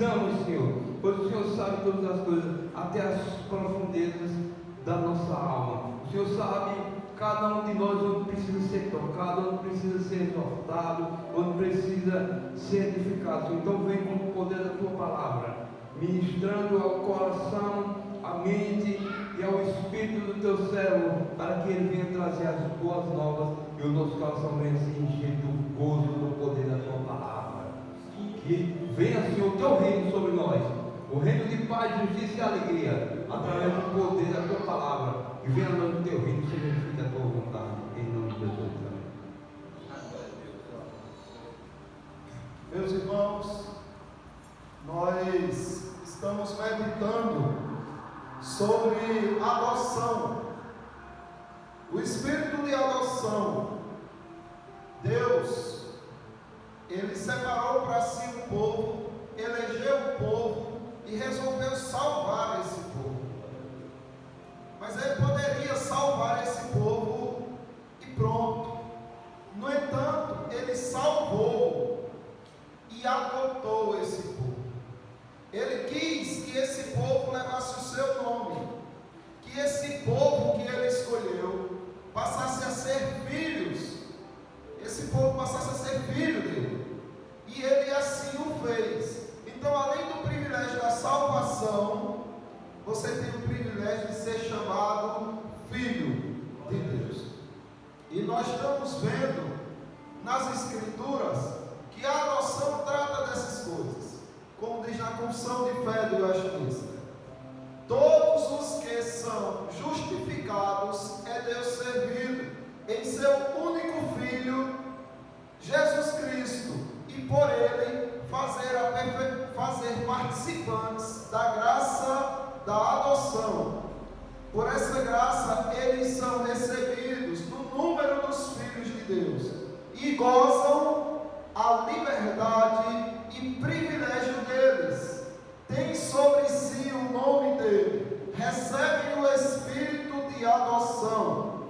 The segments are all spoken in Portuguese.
precisamos, Senhor, pois o Senhor sabe todas as coisas, até as profundezas da nossa alma. O Senhor sabe cada um de nós onde precisa ser tocado, onde precisa ser exortado, onde precisa ser edificado. Então vem com o poder da tua palavra, ministrando ao coração, à mente e ao espírito do teu servo, para que ele venha trazer as boas novas e o nosso coração venha se encher do gozo do poder da tua palavra. Que venha, Senhor, o teu reino sobre nós, o reino de paz, justiça e alegria, através do poder da tua palavra. E venha a nós o teu reino, seja feita a tua vontade, em nome de Jesus. Meus irmãos, nós estamos meditando sobre adoção, o espírito de adoção. Deus, Ele separou para si um povo, elegeu um povo e resolveu salvar esse povo. Mas Ele poderia salvar esse povo e pronto. No entanto, Ele salvou e adotou esse povo. Ele quis que esse povo levasse o seu nome, que esse povo que Ele escolheu passasse a ser filhos, esse povo passasse a ser filho dele, e Ele assim o fez. Então, além do privilégio da salvação, você tem o privilégio de ser chamado filho de Deus. E nós estamos vendo nas Escrituras que a adoção trata dessas coisas, como diz na confissão de fé do Westminster. Todos os que são justificados é Deus servido em seu único Filho, Jesus Cristo, e por Ele fazer participantes da graça da adoção. Por essa graça eles são recebidos no número dos filhos de Deus e gozam a liberdade e privilégio deles. Tem sobre si o nome dele, recebem o espírito de adoção,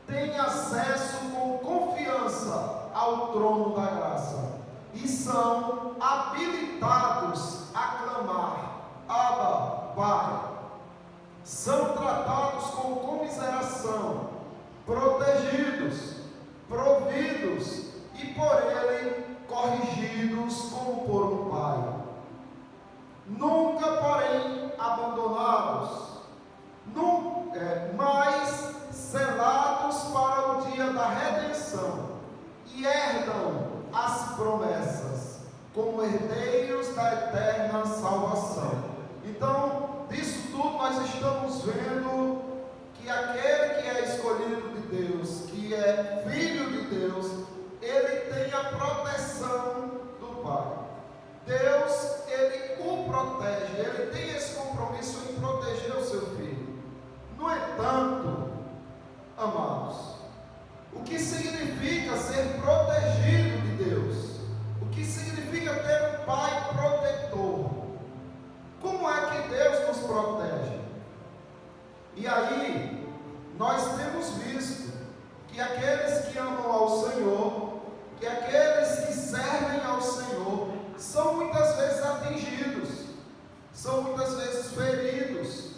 têm acesso com confiança ao trono da graça e são habilitados a clamar: Abba, Pai. São tratados com comiseração, protegidos, providos e por Ele corrigidos como por um Pai. Nunca, porém, abandonados, mas selados para o dia da redenção, e herdam as promessas, como herdeiros da eterna salvação. Então, disso tudo nós estamos vendo que aquele que é escolhido de Deus, que é filho de Deus, ele tem a proteção do Pai. Deus, Ele o protege, Ele tem esse compromisso em proteger o seu filho. No entanto, amados, o que significa ser protegido de Deus? O que significa ter um Pai protetor? Como é que Deus nos protege? E aí, nós temos visto que aqueles que amam ao Senhor, que aqueles que servem ao Senhor, são muitas vezes atingidos, são muitas vezes feridos,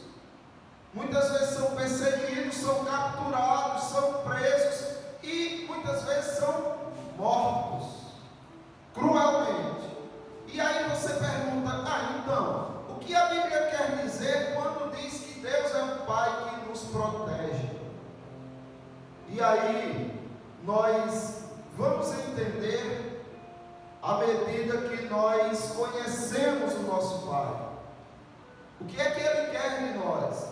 muitas vezes são perseguidos, são capturados, são presos e muitas vezes são mortos cruelmente. E aí você pergunta: então, o que a Bíblia quer dizer quando diz que Deus é um Pai que nos protege? E aí nós vamos entender à medida que nós conhecemos o nosso Pai. O que é que Ele quer de nós?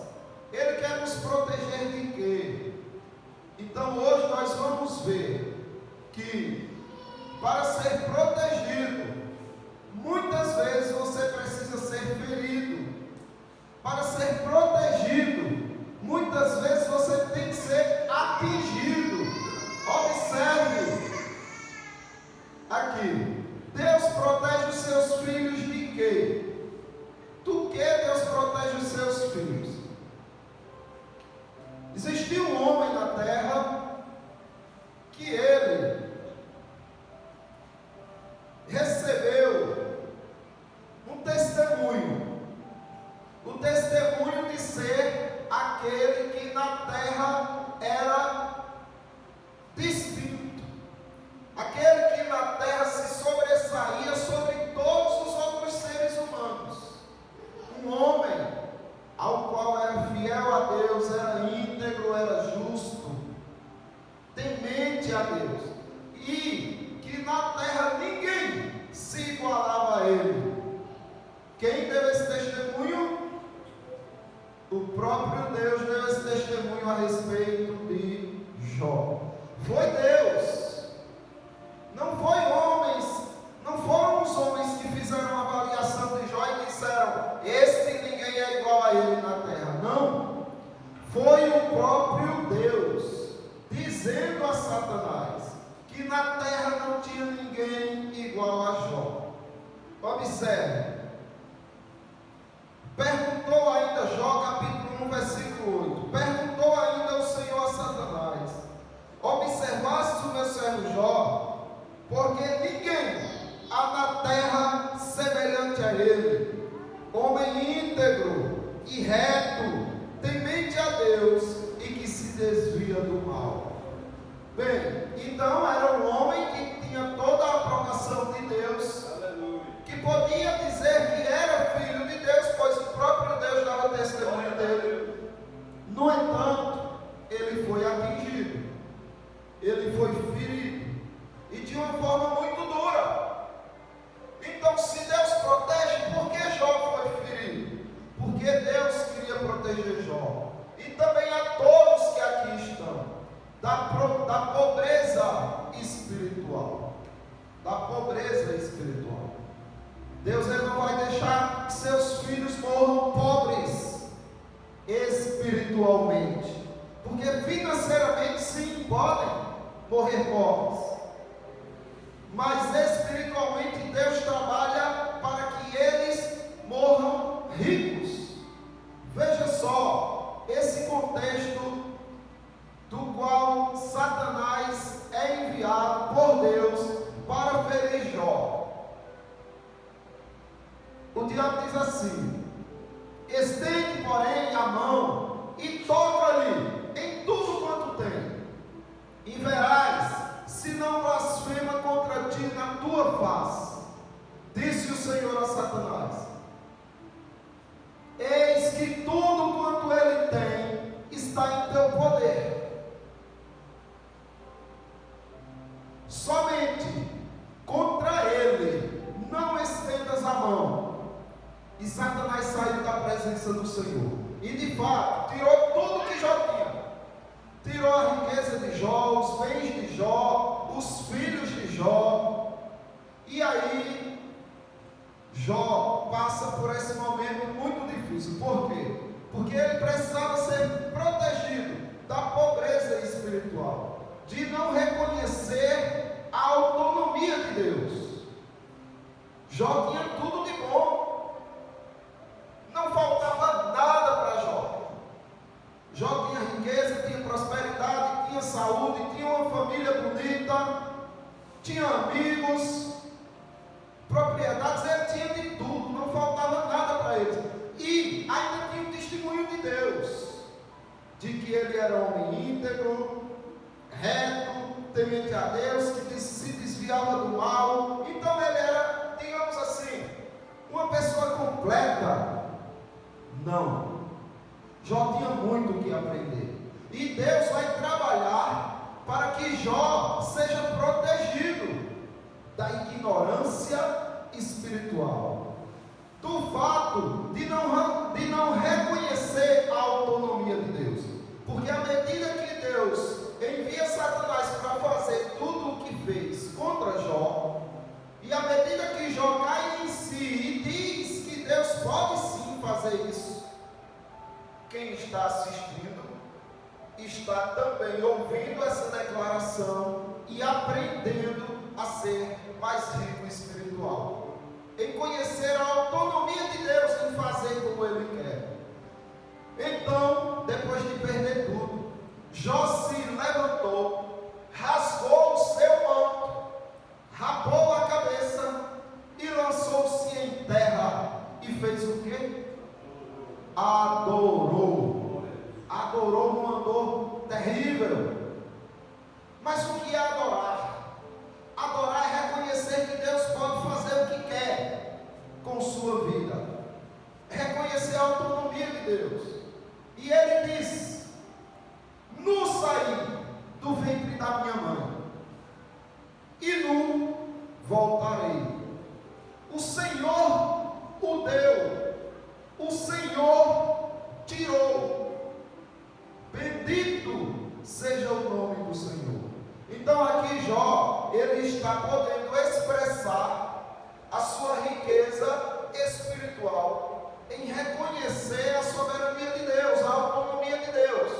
Ele quer nos proteger de quê? Então hoje nós vamos ver que para ser protegido, muitas vezes você precisa ser ferido. Para ser protegido, muitas vezes você tem que ser atingido. Observe aqui: Deus protege os seus filhos de quê? Do que Deus protege os seus filhos? Existiu um homem na terra que ele recebeu respeito de Jó. Foi Deus, não foi homens, não foram os homens que fizeram a avaliação de Jó e disseram: este ninguém é igual a ele na terra. Não, foi o próprio Deus dizendo a Satanás que na terra não tinha ninguém igual a Jó. Observe, perguntou ainda Jó, capítulo 1, versículo 8, perguntou ainda o Senhor a Satanás: observaste o meu servo Jó, porque ninguém há na terra semelhante a ele, homem íntegro e reto, temente a Deus e que se desvia do mal. Bem, então era um homem que tinha toda a aprovação de Deus, que podia dizer que era filho de Deus, pois o próprio Deus dava testemunho dele. No entanto, ele foi atingido, ele foi ferido, e de uma forma muito dura. Então, se Deus protege, por que Jó foi ferido? Porque Deus queria proteger Jó, e também a todos que aqui estão, da pobreza espiritual. Da pobreza espiritual. Deus ele não vai deixar que seus filhos morram pobres espiritualmente, porque financeiramente sim, podem morrer pobres, mas espiritualmente Deus trabalha para que eles morram ricos. Veja só esse contexto do qual Satanás é enviado por Deus para ferir Jó. O diabo diz assim: estende, porém, a mão e toca-lhe em tudo quanto tem, e verás se não blasfema contra ti na tua face. Disse o Senhor a Satanás: eis que tudo quanto ele tem está em teu poder, somente contra ele não estendas a mão. E Satanás saiu da presença do Senhor, e de fato tirou tudo que Jó tinha. Tirou a riqueza de Jó, os bens de Jó, os filhos de Jó. E aí Jó passa por esse momento muito difícil. Por quê? Porque ele precisava ser protegido da pobreza espiritual, de não reconhecer a autonomia de Deus. Jó tinha tudo de bom, não faltava nada para Jó. Jó tinha riqueza, tinha prosperidade, tinha saúde, tinha uma família bonita, tinha amigos, propriedades, ele tinha de tudo, não faltava nada para ele. E ainda tinha o testemunho de Deus, de que ele era homem íntegro, reto, temente a Deus, que se desviava do mal. Então ele era, digamos assim, uma pessoa completa. Não, Jó tinha muito o que aprender, e Deus vai trabalhar para que Jó seja protegido da ignorância espiritual, do fato de não reconhecer a autonomia de Deus, porque à medida que Deus envia Satanás para fazer tudo o que fez contra Jó, e à medida que Jó cai em si e diz que Deus pode sim fazer isso, quem está assistindo está também ouvindo essa declaração e aprendendo a ser mais rico espiritual, em conhecer a autonomia de Deus em fazer como Ele quer. Então, depois de perder tudo, Jó se levantou, rasgou o seu manto, rapou a cabeça e lançou-se em terra e fez o quê? Adorou numa dor terrível. Mas o que é adorar? Adorar é reconhecer que Deus pode fazer o que quer com sua vida, reconhecer a autonomia de Deus. E ele diz: nu saí do ventre da minha mãe, e nu voltarei. O Senhor o deu, o Senhor tirou. Bendito está podendo expressar a sua riqueza espiritual em reconhecer a soberania de Deus, a autonomia de Deus,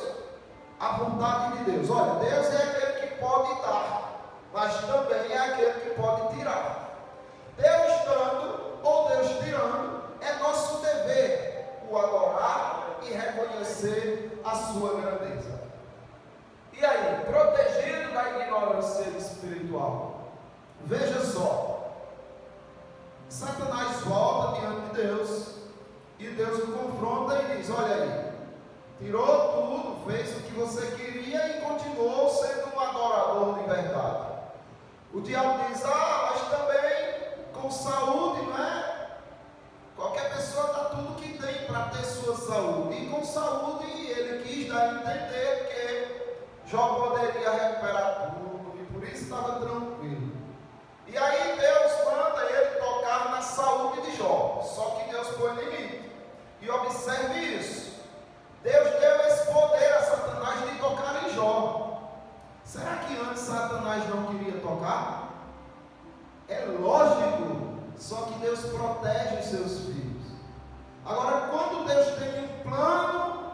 a vontade de Deus. Olha, Deus é aquele que pode dar, mas também é aquele que pode tirar. Deus dando ou Deus tirando, é nosso dever o adorar e reconhecer a sua grandeza. E aí, protegido da ignorância espiritual, veja só, Satanás volta diante de Deus e Deus o confronta e diz: olha aí, tirou tudo, fez o que você queria e continuou sendo um adorador de verdade. O diabo diz: mas também com saúde, não é? Qualquer pessoa dá tudo que tem para ter sua saúde. E com saúde ele quis dar a entender que Jó poderia recuperar tudo e por isso estava tranquilo. E aí Deus manda ele tocar na saúde de Jó. Só que Deus põe limite. E observe isso. Deus deu esse poder a Satanás de tocar em Jó. Será que antes Satanás não queria tocar? É lógico. Só que Deus protege os seus filhos. Agora, quando Deus tem um plano,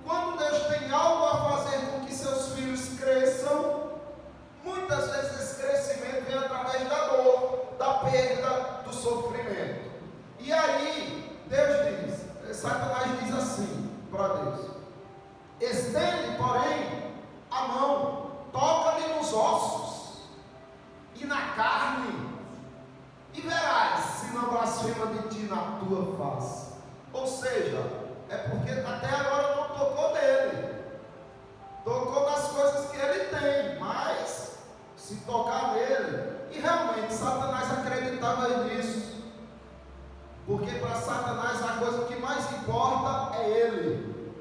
quando Deus tem algo a fazer com que seus filhos cresçam, muitas vezes esse crescimento vem através da dor, da perda, do sofrimento. E aí, Satanás diz assim para Deus: estende, porém, a mão, toca-lhe nos ossos e na carne, e verás se não blasfema de ti na tua face. Ou seja, é porque até agora não tocou nele, tocou nas coisas que ele tem, mas se tocar nele, e realmente Satanás acreditava nisso, porque para Satanás a coisa que mais importa é ele,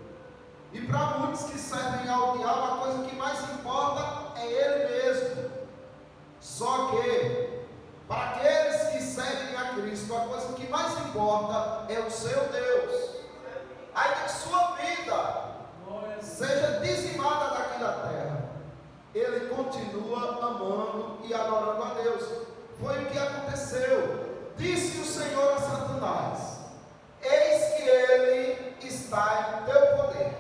e para muitos que servem ao diabo a coisa que mais importa é ele mesmo. Só que para aqueles que seguem a Cristo, a coisa que mais importa é o seu Deus. Ainda que sua vida seja dizimada daqui da terra, ele continua amando e adorando a Deus. Foi o que aconteceu. Disse o Senhor a Satanás: eis que ele está em teu poder.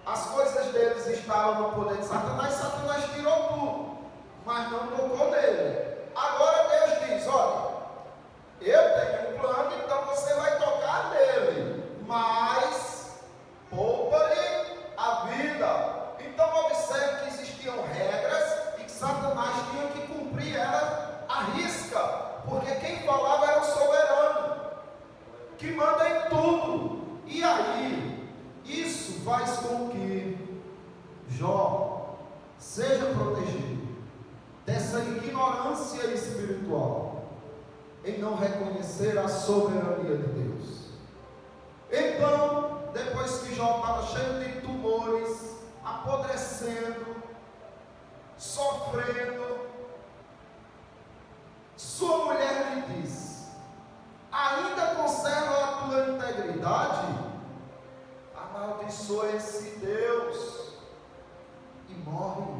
As coisas deles estavam no poder de Satanás. Satanás tirou tudo, mas não tocou nele. Agora Deus diz: olha, eu tenho um plano, então você vai tocar nele, mas poupa-lhe a vida. Então observe que existiam regras e que Satanás tinha que cumprir elas à risca, porque quem falava era o soberano, que manda em tudo. E aí, isso faz com que Jó seja protegido dessa ignorância espiritual, em não reconhecer a soberania de Deus. Então, depois que Jó estava cheio de tumores, apodrecendo, sofrendo, sua mulher lhe diz: ainda conserva a tua integridade? Amaldiçoa esse Deus e morre.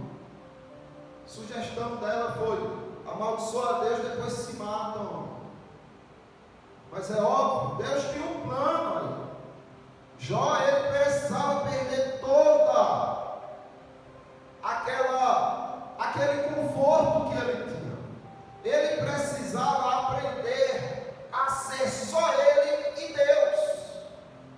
Sugestão dela foi: amaldiçoa a Deus, depois se matam. Mas é óbvio, Deus tinha um plano aí. Jó, ele precisava perder toda aquele conforto que ele tinha. Ele precisava aprender a ser só ele e Deus.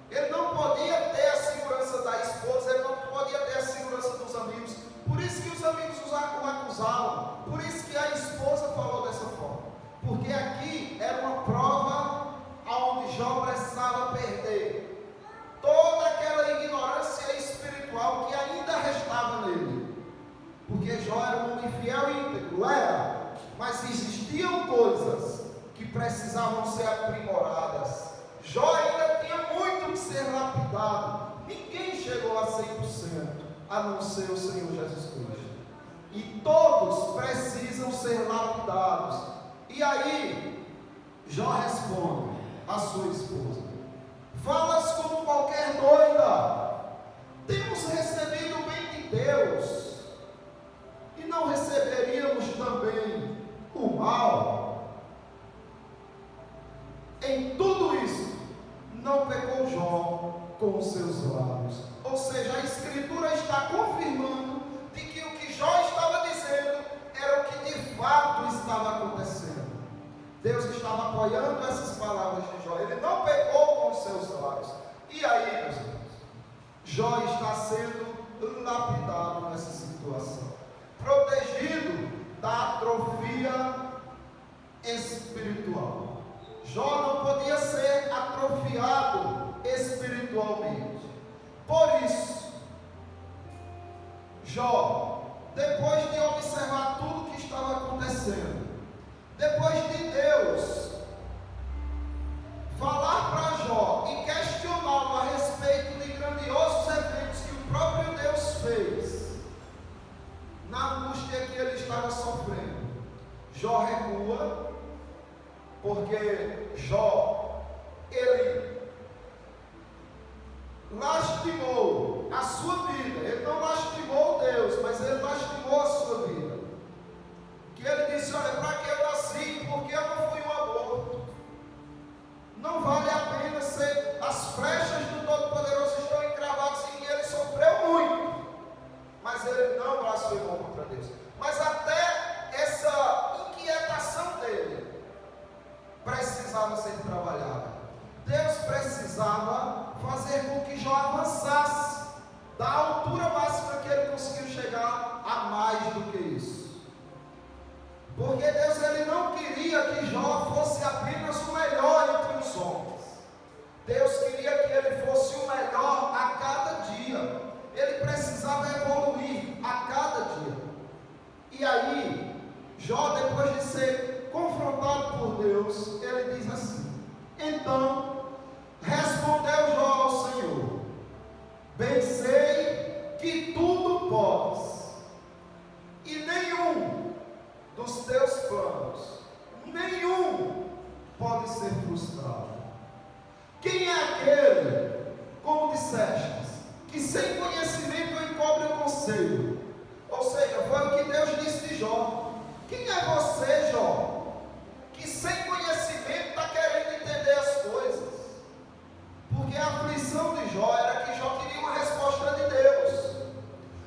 Ele não podia ter a segurança da esposa, ele não podia ter a segurança dos amigos. Por isso que os amigos o acusavam, por isso que a esposa falou dessa forma, porque aqui era uma prova onde Jó precisava perder toda aquela ignorância espiritual que ainda restava nele, porque Jó era um homem fiel e íntegro, mas existiam coisas que precisavam ser aprimoradas. Jó ainda tinha muito que ser lapidado. Ninguém chegou a 100%, a não ser o Senhor Jesus Cristo. E todos precisam ser lapidados. E aí, Jó responde à sua esposa: falas como qualquer doida. Temos recebido o bem de Deus, e não receberíamos também o mal, em tudo isso, não pecou Jó com os seus lábios. Ou seja, a Escritura está confirmando de que o que Jó estava dizendo era o que de fato estava acontecendo. Deus estava apoiando essas palavras de Jó. Ele não pecou com os seus lábios. E aí, meus irmãos, Jó está sendo lapidado nessa situação, protegido da atrofia espiritual. Jó não podia ser atrofiado espiritualmente. Por isso, Jó, depois de observar tudo o que estava acontecendo, depois de Deus falar para Jó e questioná-lo a respeito de grandiosos eventos que o próprio Deus fez, na angústia que ele estava sofrendo, Jó recua, porque Jó, ele lastimou a sua vida. Ele não lastimou Deus, mas ele lastimou a sua vida. Que ele disse: olha, para que eu nasci? Porque eu não fui um aborto. Não vale a pena ser. As flechas do Todo-Poderoso estão encravadas em mim. Ele sofreu muito, mas ele não blasfemou contra Deus. Mas até essa inquietação dele precisava ser trabalhada. Deus precisava fazer com que Jó avançasse da altura máxima que ele conseguiu chegar a mais do que isso. Porque Deus, ele não queria que Jó fosse apenas o melhor entre os homens. Deus queria que ele fosse o melhor a cada dia. Ele precisava evoluir a cada dia. E aí, Jó, depois de ser confrontado por Deus, ele diz assim: então respondeu Jó ao Senhor: bem sei que tudo podes, e nenhum dos teus planos, nenhum pode ser frustrado. Quem é aquele, como disseste, que sem conhecimento encobre o conselho? Ou seja, foi o que Deus disse de Jó. Quem é você, Jó, que sem conhecimento está querendo entender as coisas? Porque a aflição de Jó era que Jó queria uma resposta de Deus.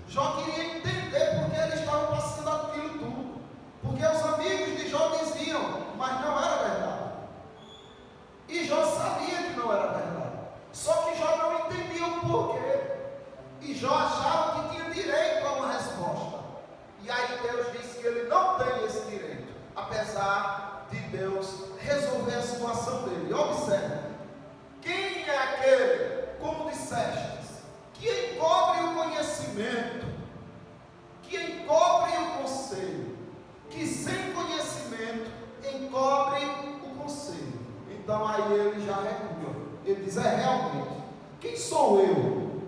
Jó queria entender porque ele estava passando aquilo tudo. Porque os amigos de Jó diziam, mas não era verdade. E Jó sabia que não era verdade. Só que Jó não entendia o porquê. E Jó achava que tinha direito a uma resposta. E aí Deus disse que ele não tem esse direito, apesar de Deus resolver a situação dele. E observe: quem é aquele, como disseste, que encobre o conhecimento, que encobre o conselho, que sem conhecimento encobre o conselho? Então aí ele já recua. Ele diz: é realmente, quem sou eu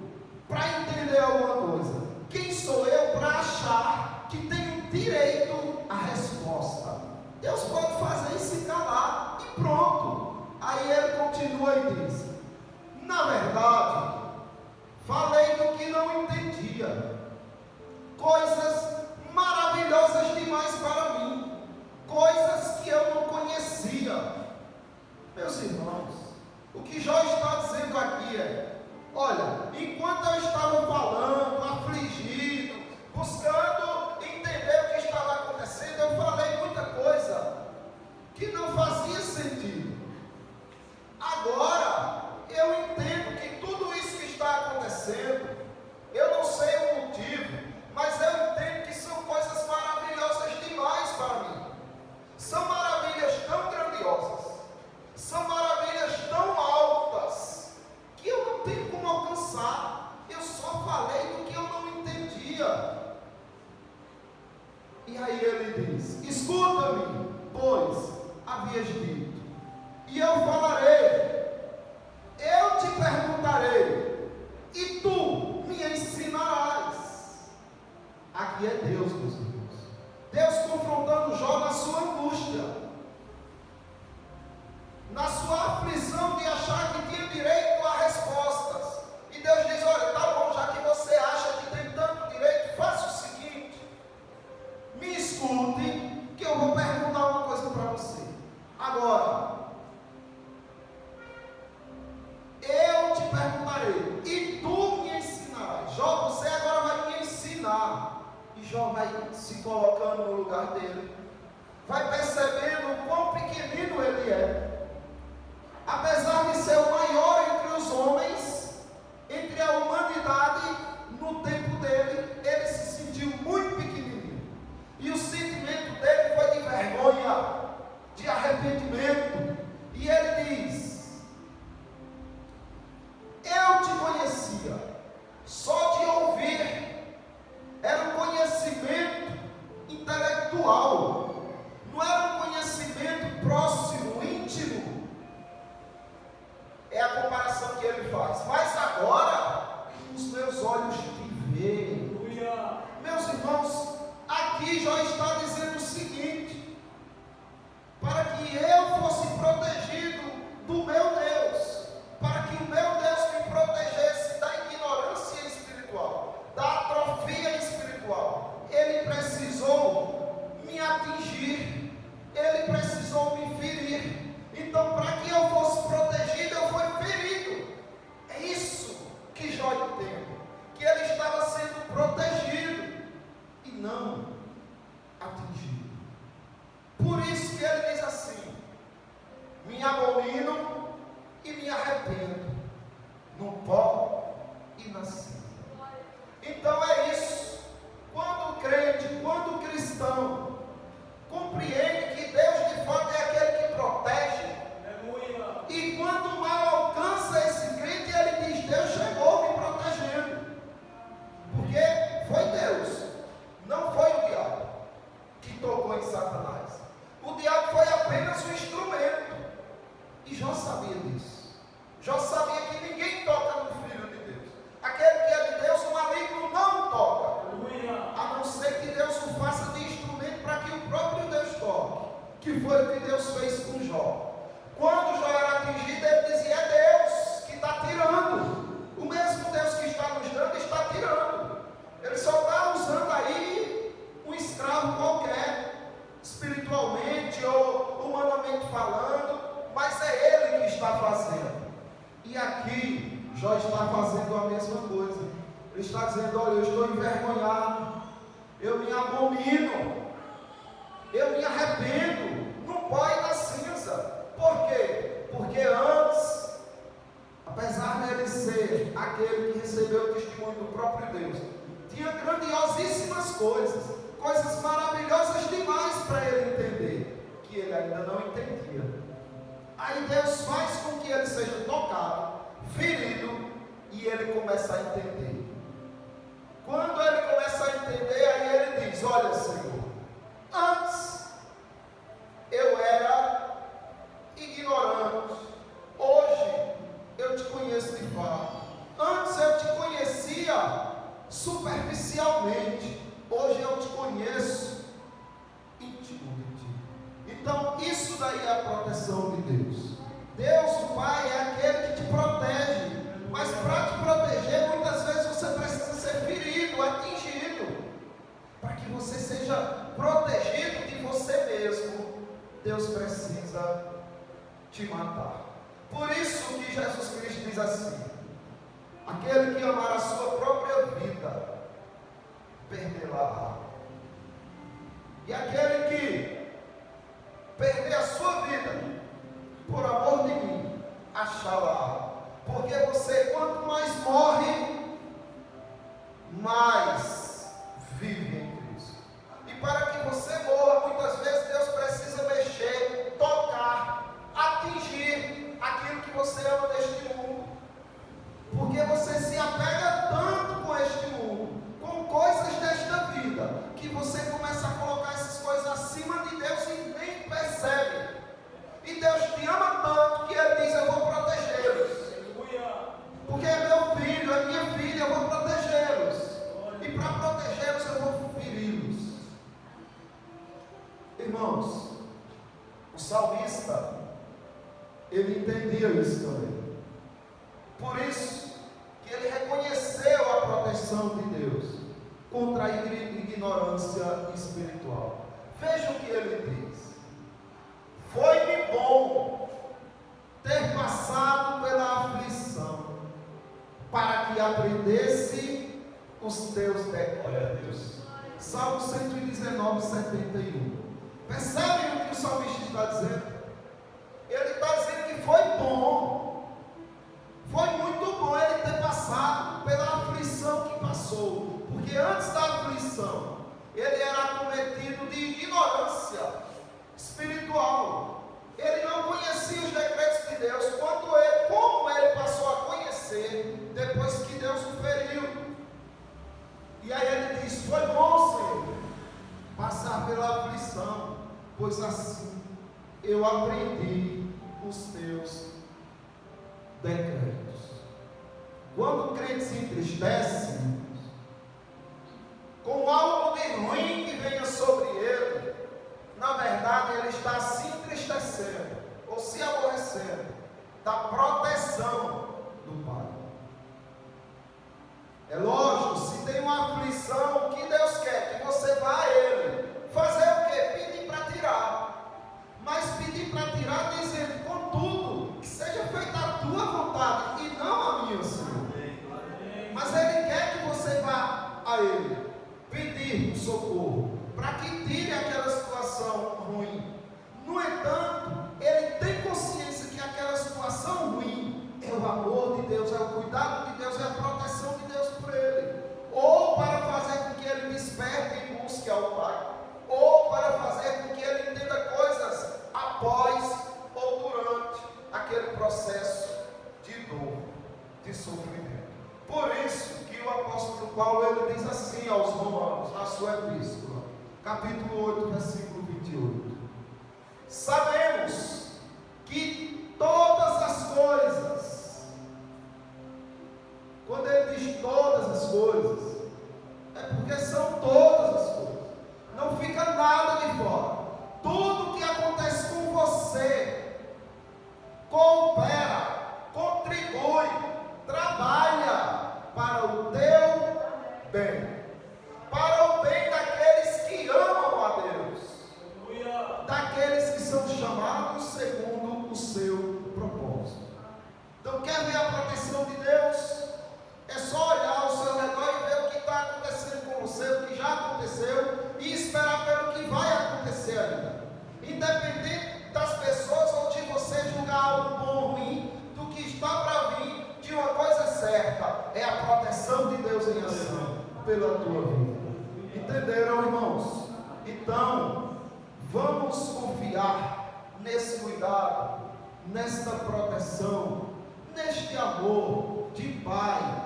para entender alguma coisa? Quem sou eu para achar que tenho direito à resposta? Deus pode fazer e se calar e pronto. Aí ele continua e diz: na verdade, falei do que não entendia, coisas maravilhosas demais para mim, coisas que eu não conhecia. Meus irmãos, o que Jó está dizendo aqui é: olha, enquanto eu estava falando, afligido, buscando entender o que estava acontecendo, eu falei muita coisa que não fazia sentido. Agora, eu entendo que tudo isso que está acontecendo, eu não sei o motivo, mas eu entendo que são coisas maravilhosas demais para mim. São maravilhas tão grandiosas, são maravilhas tão altas, que eu não tenho como alcançar. Eu só falei do que eu não entendia. E aí ele diz: escuta-me, pois havias dito, e eu falarei, eu te perguntarei, e tu me ensinarás. Aqui é Deus, meus irmãos. Deus confrontando Jó na sua angústia, na sua aflição de achar que tinha direito a respostas. E Deus diz: olha, tá bom, já que você acha que tem tanto direito, faça o seguinte: me escute, que eu vou perguntar me abomino e me arrependo no pó e na cinza. Então é isso. Quando o crente, quando o cristão compreende que Deus de fato é aquele que protege, e quando o mal alcança esse crente, ele diz: Deus chegou me protegendo, porque foi Deus, não foi o diabo que tocou em Satanás. O diabo foi apenas um instrumento, e Jó sabia disso. Jó sabia que ninguém toca no Filho de Deus. Aquele que é de Deus, o maligno não toca, a não ser que Deus o faça de instrumento para que o próprio Deus toque, que foi o que Deus fez com Jó. Quando Jó era atingido, ele dizia: é Deus que está tirando. O mesmo Deus que está nos dando está tirando. Ele só está usando aí um escravo qualquer, espiritualmente ou humanamente falando, mas é Ele que está fazendo. E aqui Jó está fazendo a mesma coisa. Ele está dizendo: olha, eu estou envergonhado, eu me abomino, eu me arrependo no pó e na cinza. Por quê? Porque antes, apesar dele ser aquele que recebeu o testemunho do próprio Deus, tinha grandiosíssimas coisas, coisas maravilhosas demais para ele entender, que ele ainda não entendia. Aí Deus faz com que ele seja tocado, ferido, e ele começa a entender. Quando ele começa a entender, aí ele diz: olha, Senhor, antes eu era ignorante, hoje eu te conheço de fato. Antes eu te conhecia superficialmente, hoje eu te conheço íntimo de ti. Então isso daí é a proteção de Deus. Deus, o Pai, é aquele que te protege, mas para te proteger, muitas vezes você precisa ser ferido, atingido, para que você seja protegido de você mesmo. Deus precisa te matar. Por isso que Jesus Cristo diz assim: aquele que amar a sua própria vida, perderá. E aquele que perder a sua vida, por amor de mim, achará. Porque você, quanto mais morre, mais vive em Cristo. E para que você morra, muitas vezes Deus precisa mexer, tocar, atingir aquilo que você ama deste mundo. Porque você se apega tanto com este mundo, com coisas desta vida, que você começa a colocar essas coisas acima de Deus e nem percebe. E Deus te ama tanto que Ele diz: eu vou protegê-los. Porque é meu filho, é minha filha, eu vou protegê-los. E para protegê-los eu vou feri-los. Irmãos, o salmista, ele entendia isso também. Por isso que ele reconheceu a proteção de Deus contra a ignorância espiritual. Veja o que ele diz: foi-me bom ter passado pela aflição, para que aprendesse os teus decretos. Salmo 119, 71. Percebem o que o salmista está dizendo? Ele está dizendo que foi bom, foi muito bom ele ter passado pela aflição que passou, porque antes da aflição ele era acometido de ignorância espiritual. Ele não conhecia os decretos de Deus, como ele passou a conhecer depois que Deus o feriu. E aí ele diz: foi bom, Senhor, passar pela aflição, pois assim eu aprendi os teus decretos. Quando o crente se entristece com algo de ruim que venha sobre ele, na verdade ele está se entristecendo ou se aborrecendo da proteção do Pai. É lógico, se tem uma aflição, o que Deus quer? Que você vá a Ele. Fazer o quê? Pedir para tirar. Mas pedir para tirar dizendo: contudo, que seja feita a tua vontade e não a minha, Senhor. Mas Ele quer que você vá a Ele, pedir um socorro, para que tire aquela situação ruim. No entanto, Ele tem consciência processo de dor, de sofrimento. Por isso que o apóstolo Paulo ele diz assim aos Romanos, na sua epístola, capítulo 8, versículo 28. Sabemos que todas as coisas, quando ele diz todas as coisas, é porque são todas as coisas, não fica nada de fora. Tudo que acontece com você coopera, contribui, trabalha para o teu bem, para o bem daqueles que amam a Deus, daqueles que são chamados segundo o seu propósito. Então, quer ver a proteção de Deus? É só olhar ao seu redor e ver o que está acontecendo com você, o que já aconteceu, e esperar pelo que vai acontecer ainda. Independente das pessoas ou de você julgar algo bom ou ruim, do que está para vir, de uma coisa certa, é a proteção de Deus em ação pela tua vida. Entenderam, irmãos? Então, vamos confiar nesse cuidado, nesta proteção, neste amor de pai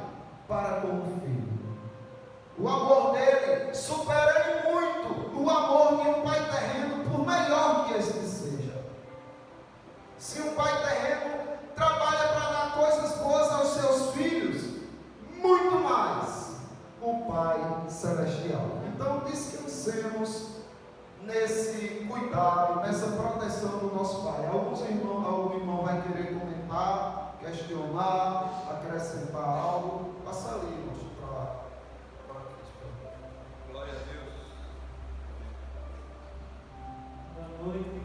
para com o filho. O amor dele supera em muito o amor de um pai terreno, por melhor que este seja. Se um pai terreno trabalha para dar coisas boas aos seus filhos, muito mais o Pai Celestial. Então descansemos nesse cuidado, nessa proteção do nosso Pai. Algum irmão vai querer comentar, questionar, acrescentar algo? Passa ali, irmãos, para lá. Glória a Deus. Boa noite.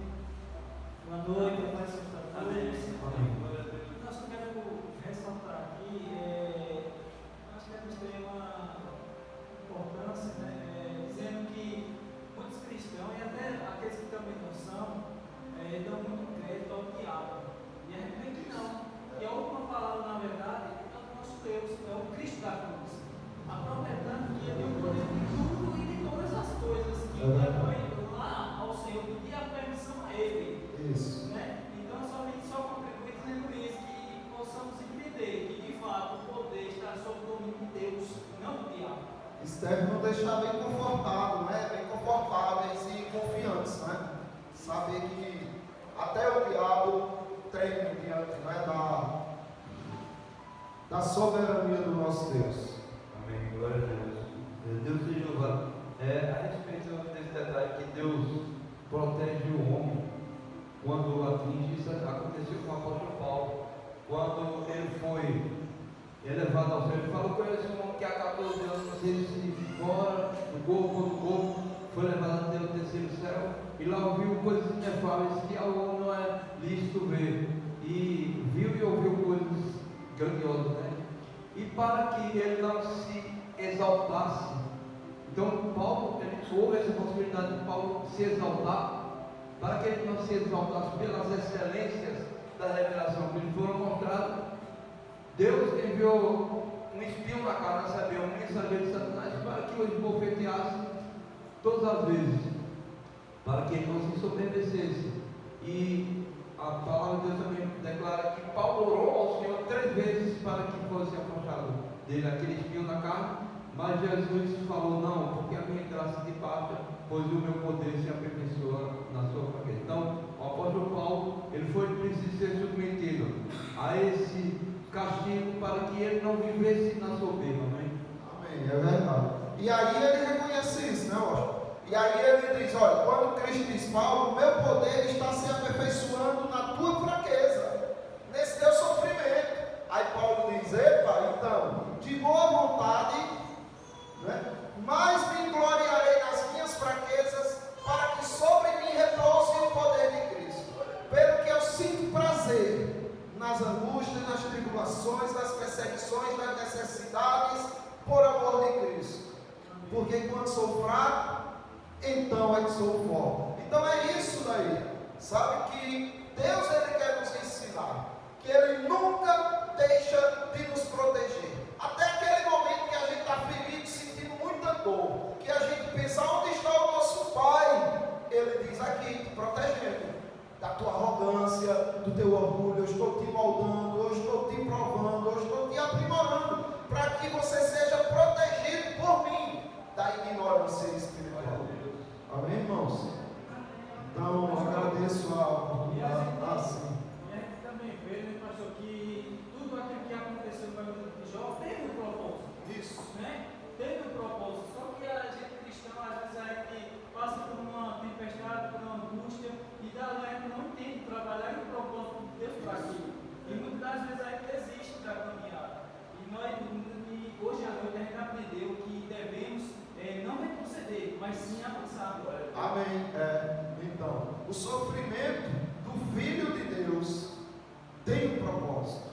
Boa noite, Pai Santo. Amém. Nós queremos ressaltar aqui, nós queremos ter uma importância, dizendo que muitos cristãos, e até aqueles que também não são, dão muito crédito ao diabo. E a gente vê que não. E a última palavra, na verdade, é o nosso Deus, é o Cristo da cruz. Aproveitando que ele tem o poder de tudo e de todas as coisas, que levou lá ao Senhor, pedir a permissão a Ele. Isso. Então, só contribui dizendo isso, que possamos entender que, de fato, o poder está sob o domínio de Deus, não do diabo. Isso deve nos deixar bem confortável, bem confortáveis e confiantes, saber que até o diabo treme diante da soberania do nosso Deus. Amém, glória a Deus. Deus seja louvado. A respeito desse detalhe que Deus protege o homem quando atinge, isso aconteceu com o apóstolo Paulo, quando ele foi elevado ao céu. Ele falou com esse homem que há 14 anos, não sei se fora do corpo, foi levado até o terceiro céu, e lá ouviu coisas inefáveis que ao homem não é lícito ver, e viu e ouviu coisas grandiosas, E para que ele não se exaltasse, então Paulo, houve essa possibilidade de Paulo se exaltar, para que ele não se exaltasse pelas excelências da revelação que lhe foram mostradas. Deus enviou um espinho na cara, saber, um mensageiro de Satanás, para que o esbofeteasse todas as vezes, para que ele não se soberbecesse. E a palavra de Deus também declara que Paulo orou ao Senhor 3 vezes para que fosse afastado dele aquele espinho na carne, mas Jesus falou: não, porque a minha graça te basta, pois o meu poder se aperfeiçoa na sua fraqueza. Então, o apóstolo Paulo, ele foi preciso ser submetido a esse castigo para que ele não vivesse na soberba. Amém, é verdade. E aí ele reconhece isso, Washington? E aí ele diz: olha, quando Cristo diz, Paulo, o meu poder está se aperfeiçoando na tua fraqueza, nesse teu sofrimento. Aí Paulo diz: epa, então, de boa vontade, mas me gloriarei nas minhas fraquezas, para que sobre mim repouse o poder de Cristo. Pelo que eu sinto prazer nas angústias, nas tribulações, nas perseguições, nas necessidades, por amor de Cristo. Porque quando sou fraco, então é que sou forte. Então é isso daí. Sabe que Deus ele quer nos ensinar que Ele nunca deixa de nos proteger. Até aquele momento que a gente está ferido, sentindo muita dor, que a gente pensa: onde está o nosso Pai? Ele diz: aqui, te protegendo da tua arrogância, do teu orgulho, orgulho, eu estou te moldando, eu estou te provando, eu estou te aprimorando, para que você seja protegido por mim da ignorância espiritual. Amém, irmãos? Então, agradeço a oportunidade. Sim. E a gente também vê, né, pastor, que tudo aquilo que aconteceu no livro de Jó teve um propósito. Isso. Né? Teve um propósito. Só que a gente cristão, às vezes, a gente passa por uma tempestade, por uma angústia, e a gente não entende trabalhar em propósito de Deus para aquilo. E muitas das vezes a gente desiste da caminhada. E hoje à noite a gente aprendeu que devemos não retroceder, mas sim avançar agora. Amém. Então, o sofrimento do Filho de Deus tem um propósito.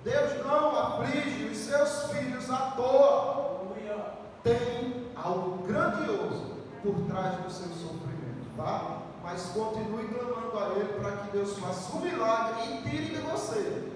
Deus não aflige os seus filhos à toa. Tem algo grandioso por trás do seu sofrimento, tá? Mas continue clamando a Ele para que Deus faça um milagre e tire de você